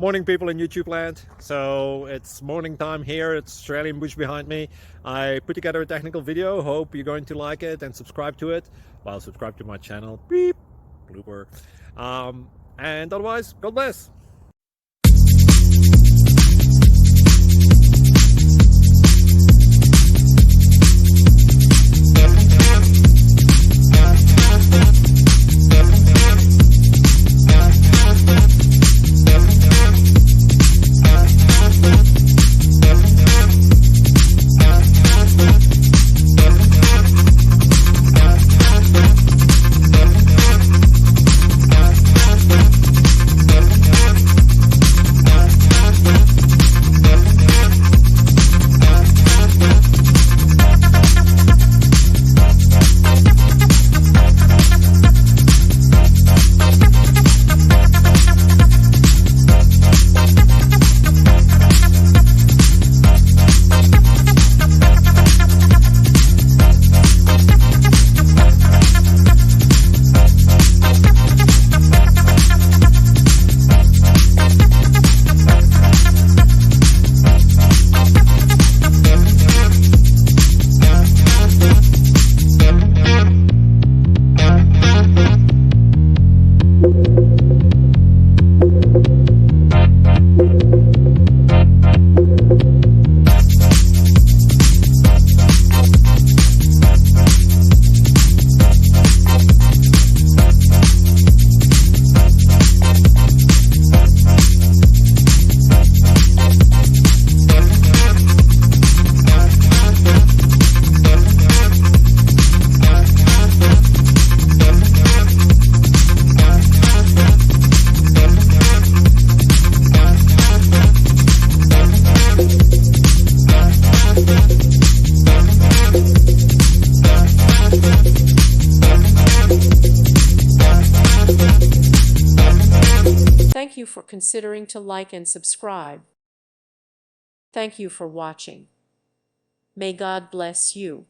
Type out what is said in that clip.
Morning, people in YouTube land. So it's morning time here. It's Australian bush behind me. I put together a technical video. Hope you're going to like it and subscribe to it. Well, subscribe to my channel. Beep. Blooper. And otherwise, God bless. Thank you for considering to like and subscribe. Thank you for watching. May God bless you.